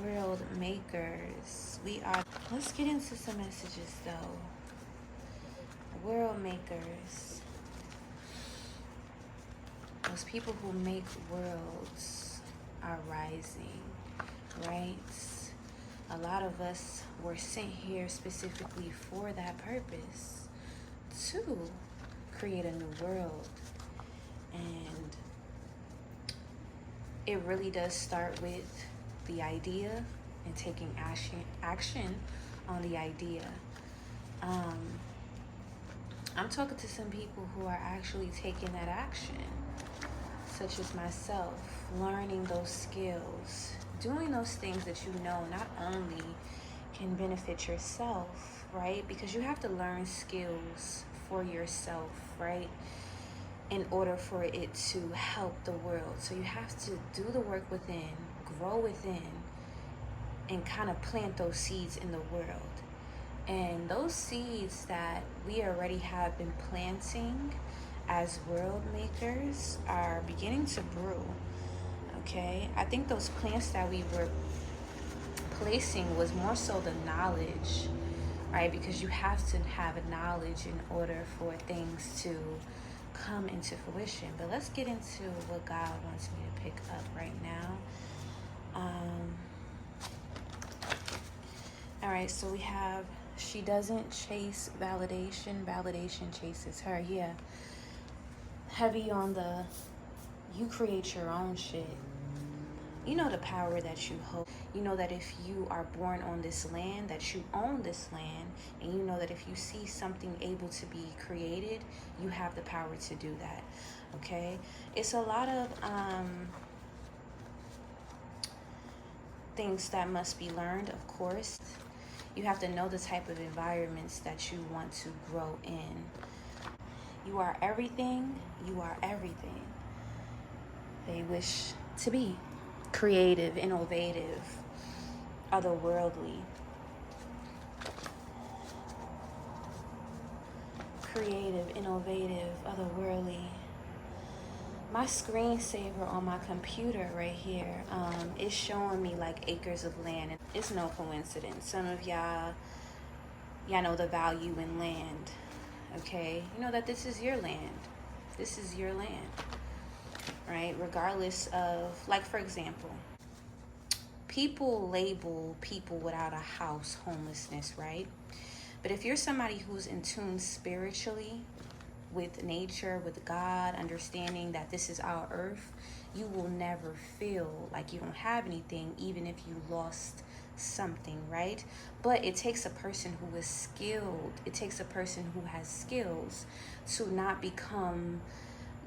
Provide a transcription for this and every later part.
World makers. Let's get into some messages though. World makers. Those people who make worlds are rising, right? A lot of us were sent here specifically for that purpose, to create a new world. And it really does start with the idea and taking action on the idea. I'm talking to some people who are actually taking that action, such as myself, learning those skills, doing those things that you know not only can benefit yourself, right? Because you have to learn skills for yourself, right? In order for it to help the world. So you have to do the work within, grow within, and kind of plant those seeds in the world. And those seeds that we already have been planting as world makers are beginning to brew. Okay, I think those plants that we were placing was more so the knowledge, right? Because you have to have a knowledge in order for things to come into fruition. But let's get into what God wants me to pick up right now. All right, so we have, she doesn't chase validation, validation chases her. Yeah, heavy on the, you create your own shit. You know the power that you hold. You know that if you are born on this land, that you own this land. And you know that if you see something able to be created, you have the power to do that. Okay? It's a lot of things that must be learned, of course. You have to know the type of environments that you want to grow in. You are everything. You are everything they wish to be. Creative, innovative, otherworldly. Creative, innovative, otherworldly. My screensaver on my computer right here is showing me like acres of land. And it's no coincidence. Some of y'all know the value in land. Okay? You know that this is your land. This is your land. Right? Regardless of, like, for example, people label people without a house homelessness, right? But if you're somebody who's in tune spiritually with nature, with God, understanding that this is our earth, you will never feel like you don't have anything, even if you lost something, right? But it takes a person who is skilled. It takes a person who has skills to not become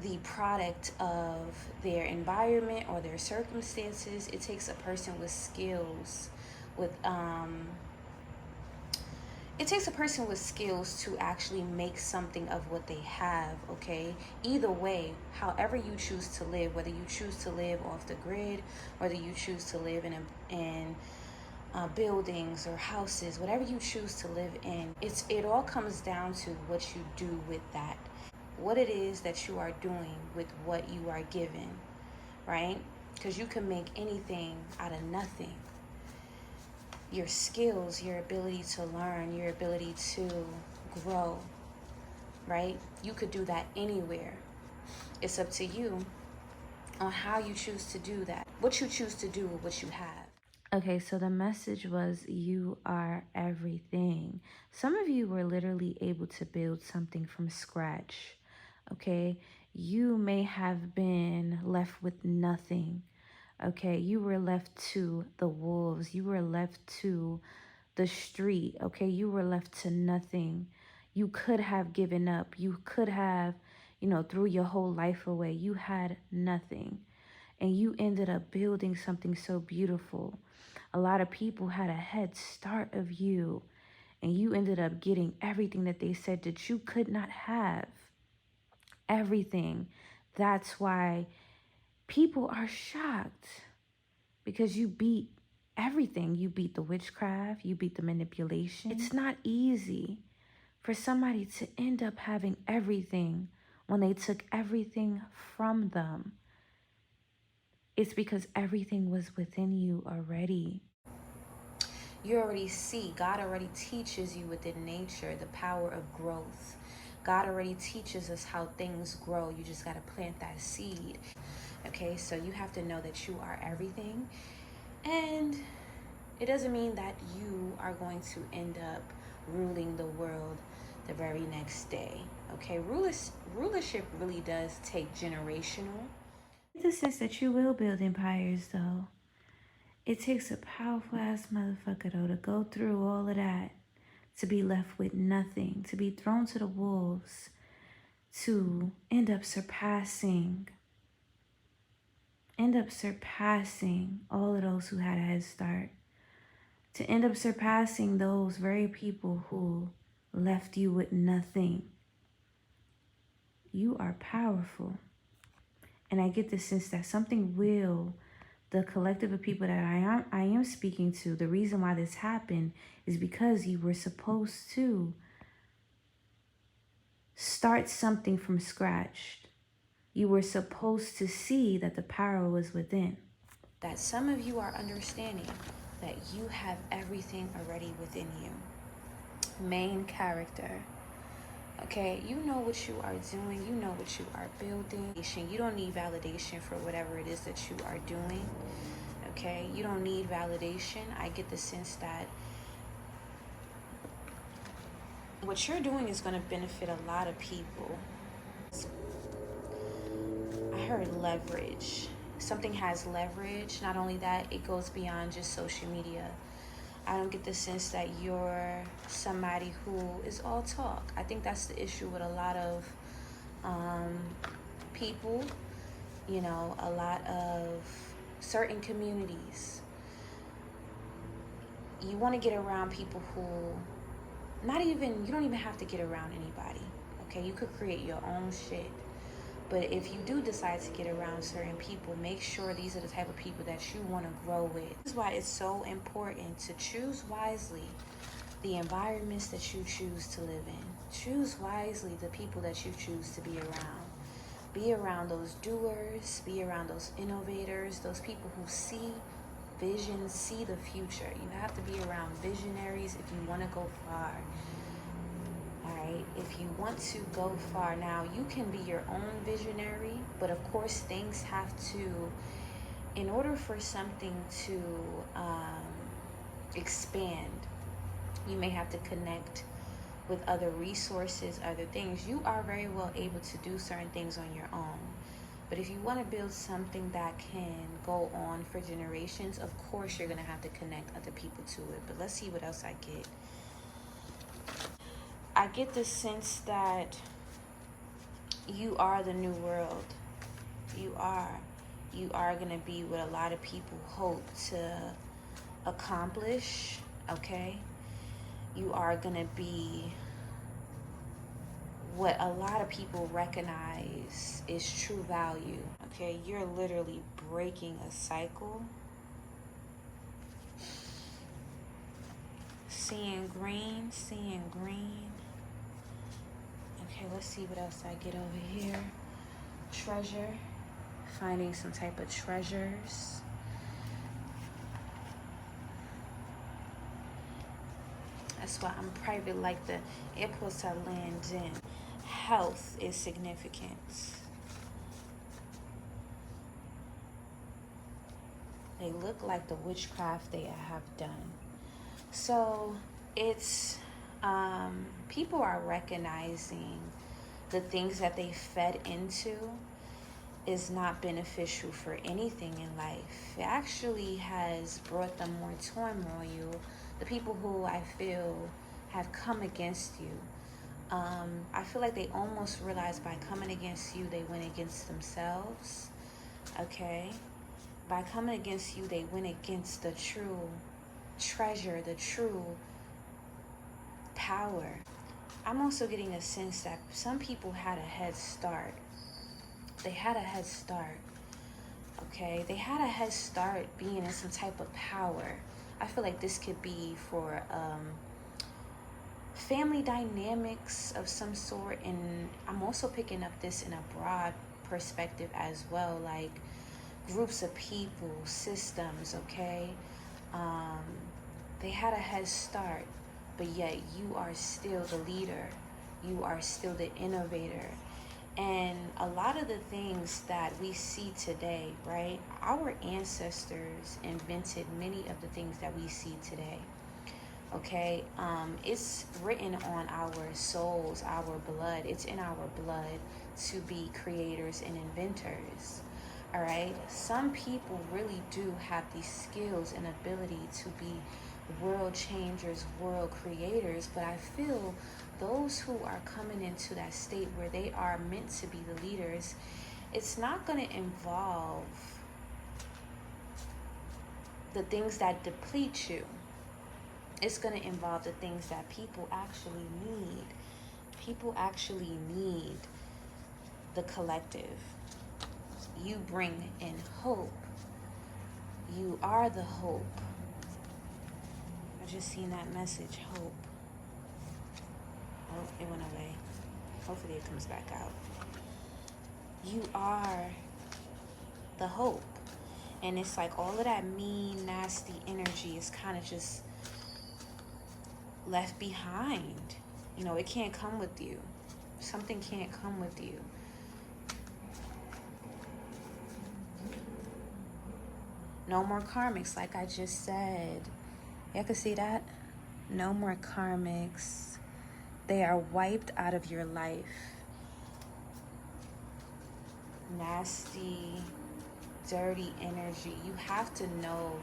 the product of their environment or their circumstances. It takes a person with skills, with it takes a person with skills to actually make something of what they have. Okay, either way, however you choose to live, whether you choose to live off the grid, whether you choose to live in buildings or houses, whatever you choose to live in, it all comes down to what you do with that, what it is that you are doing with what you are given, right? Because you can make anything out of nothing. Your skills, your ability to learn, your ability to grow, right? You could do that anywhere. It's up to you on how you choose to do that, what you choose to do with what you have. Okay, so the message was you are everything. Some of you were literally able to build something from scratch, okay? You may have been left with nothing, okay? You were left to the wolves. You were left to the street, okay? You were left to nothing. You could have given up. You could have, threw your whole life away. You had nothing. And you ended up building something so beautiful. A lot of people had a head start of you, and you ended up getting everything that they said that you could not have. Everything. That's why people are shocked, because you beat everything. You beat the witchcraft, you beat the manipulation. It's not easy for somebody to end up having everything when they took everything from them. It's because everything was within you already. You already see, God already teaches you within nature the power of growth. God already teaches us how things grow. You just got to plant that seed. Okay, so you have to know that you are everything. And it doesn't mean that you are going to end up ruling the world the very next day. Okay, rulership really does take generational. In the sense that you will build empires, though. It takes a powerful ass motherfucker, though, to go through all of that, to be left with nothing, to be thrown to the wolves, to end up surpassing all of those who had a head start, to end up surpassing those very people who left you with nothing. You are powerful. And I get the sense that something will, the collective of people that I am speaking to, the reason why this happened is because you were supposed to start something from scratch. You were supposed to see that the power was within. That some of you are understanding that you have everything already within you. Main character. Okay, you know what you are doing. You know what you are building. You don't need validation for whatever it is that you are doing. Okay, you don't need validation. I get the sense that what you're doing is going to benefit a lot of people. I heard leverage. Something has leverage. Not only that, it goes beyond just social media. I don't get the sense that you're somebody who is all talk. I think that's the issue with a lot of people, you know, a lot of certain communities. You want to get around people who, you don't even have to get around anybody. Okay, you could create your own shit. But if you do decide to get around certain people, make sure these are the type of people that you want to grow with. This is why it's so important to choose wisely the environments that you choose to live in. Choose wisely the people that you choose to be around. Be around those doers, be around those innovators, those people who see vision, see the future. You have to be around visionaries if you want to go far. Alright, if you want to go far, now you can be your own visionary, but of course things have to, in order for something to expand, you may have to connect with other resources, other things. You are very well able to do certain things on your own. But if you want to build something that can go on for generations, of course you're going to have to connect other people to it. But let's see what else I get. I get the sense that you are the new world. You are going to be what a lot of people hope to accomplish, okay? You are going to be what a lot of people recognize is true value, okay? You're literally breaking a cycle. Seeing green. Okay, let's see what else I get over here. Treasure. Finding some type of treasures. That's why I'm private, like the airports I land in. Health is significant. They look like the witchcraft they have done. So it's people are recognizing the things that they fed into is not beneficial for anything in life. It actually has brought them more turmoil. The people who I feel have come against you, I feel like they almost realize by coming against you, they went against themselves, okay? By coming against you, they went against the true treasure, the true power. I'm also getting a sense that some people had a head start. They had a head start, okay? They had a head start being in some type of power. I feel like this could be for family dynamics of some sort, and I'm also picking up this in a broad perspective as well, like groups of people, systems, okay? They had a head start, but yet you are still the leader. You are still the innovator. And a lot of the things that we see today, right? Our ancestors invented many of the things that we see today. Okay, it's written on our souls, our blood. It's in our blood to be creators and inventors. All right, some people really do have these skills and ability to be world changers, world creators, but I feel those who are coming into that state where they are meant to be the leaders, it's not going to involve the things that deplete you. It's going to involve the things that people actually need. People actually need the collective. You bring in hope. You are the hope. I just seen that message, hope. Oh, it went away. Hopefully it comes back out. You are the hope. And it's like all of that mean, nasty energy is kind of just left behind. You know, it can't come with you. Something can't come with you. No more karmics, like I just said. Y'all can see that? No more karmics. They are wiped out of your life. Nasty, dirty energy. You have to know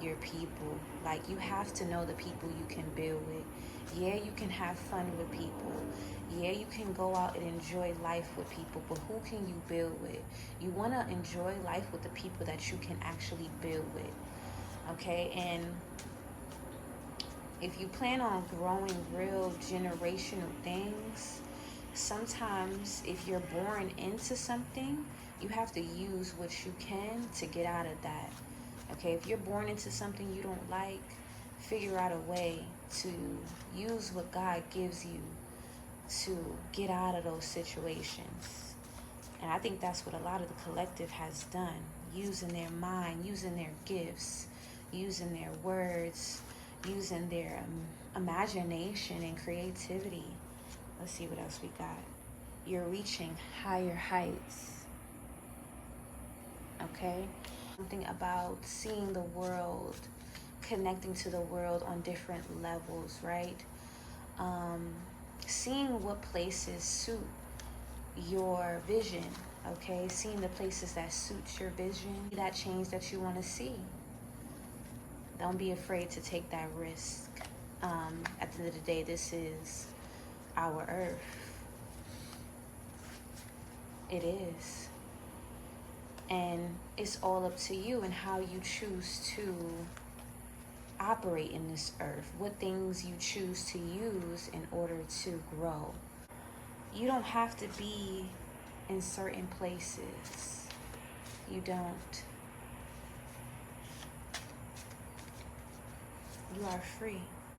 your people. Like, you have to know the people you can build with. Yeah, you can have fun with people. Yeah, you can go out and enjoy life with people, but who can you build with? You want to enjoy life with the people that you can actually build with. Okay, and if you plan on growing real generational things, sometimes if you're born into something, you have to use what you can to get out of that. Okay, if you're born into something you don't like, figure out a way to use what God gives you to get out of those situations. And I think that's what a lot of the collective has done, using their mind, using their gifts, using their words, using their imagination and creativity. Let's see what else we got. You're reaching higher heights. Okay? Something about seeing the world, connecting to the world on different levels, right? Seeing what places suit your vision, okay? Seeing the places that suit your vision, that change that you want to see. Don't be afraid to take that risk. At the end of the day, this is our earth. It is. And it's all up to you and how you choose to operate in this earth, what things you choose to use in order to grow. You don't have to be in certain places. You don't. You are free.